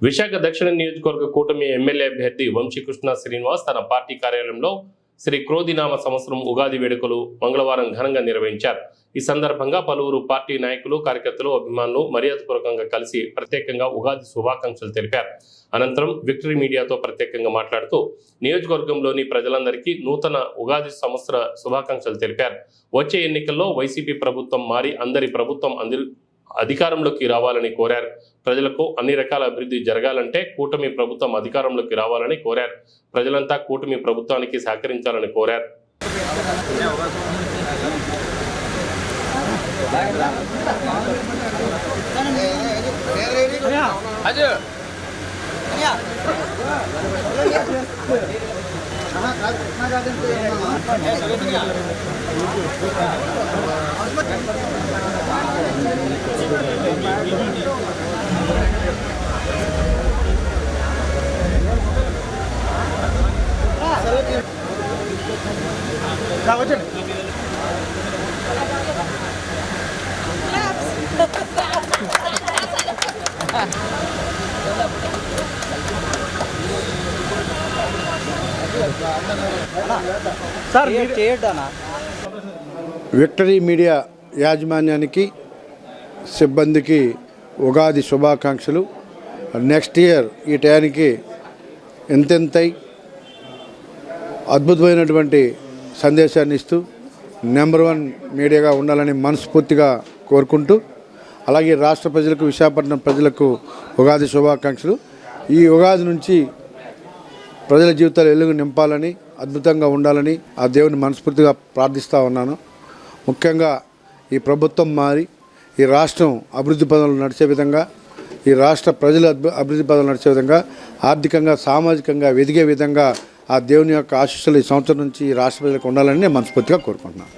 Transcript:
విశాఖ దక్షిణ నియోజకవర్గ కూటమి ఎమ్మెల్యే అభ్యర్థి వంశీకృష్ణ శ్రీనివాస్ తన పార్టీ కార్యాలయంలో శ్రీ క్రోధినామ సంవత్సరం ఉగాది వేడుకలు మంగళవారం ఘనంగా నిర్వహించారు. ఈ సందర్భంగా పలువురు పార్టీ నాయకులు, కార్యకర్తలు, అభిమానులు మర్యాదపూర్వకంగా కలిసి ప్రత్యేకంగా ఉగాది శుభాకాంక్షలు తెలిపారు. అనంతరం విక్టరీ మీడియాతో ప్రత్యేకంగా మాట్లాడుతూ నియోజకవర్గంలోని ప్రజలందరికీ నూతన ఉగాది సంవత్సర శుభాకాంక్షలు తెలిపారు. వచ్చే ఎన్నికల్లో వైసీపీ ప్రభుత్వం మారి అందరి ప్రభుత్వం అధికారంలోకి రావాలని కోరారు. ప్రజలకు అన్ని రకాల అభివృద్ధి జరగాలంటే కూటమి ప్రభుత్వం అధికారంలోకి రావాలని కోరారు. ప్రజలంతా కూటమి ప్రభుత్వానికి సహకరించాలని కోరారు. విక్టరీ మీడియా యాజమాన్యానికి, సిబ్బందికి ఉగాది శుభాకాంక్షలు. నెక్స్ట్ ఇయర్ ఈ టయానికి ఎంతెంతై అద్భుతమైనటువంటి సందేశాన్ని ఇస్తూ నెంబర్ 1 మీడియాగా ఉండాలని మనస్ఫూర్తిగా కోరుకుంటూ, అలాగే రాష్ట్ర ప్రజలకు, విశాఖపట్నం ప్రజలకు ఉగాది శుభాకాంక్షలు. ఈ ఉగాది నుంచి ప్రజల జీవితాలు వెలుగు నింపాలని, అద్భుతంగా ఉండాలని ఆ దేవుని మనస్ఫూర్తిగా ప్రార్థిస్తూ ఉన్నాను. ముఖ్యంగా ఈ ప్రభుత్వం మారి ఈ రాష్ట్రం అభివృద్ధి పదంలో నడిచే విధంగా, ఈ రాష్ట్ర ప్రజల అభివృద్ధి పదంలో నడిచే విధంగా, ఆర్థికంగా, సామాజికంగా ఎదిగే విధంగా ఆ దేవుని యొక్క ఆశీస్సులు ఈ సంవత్సరం నుంచి ఈ రాష్ట్ర ప్రజలకు ఉండాలని నేను మనస్ఫూర్తిగా కోరుకుంటున్నాను.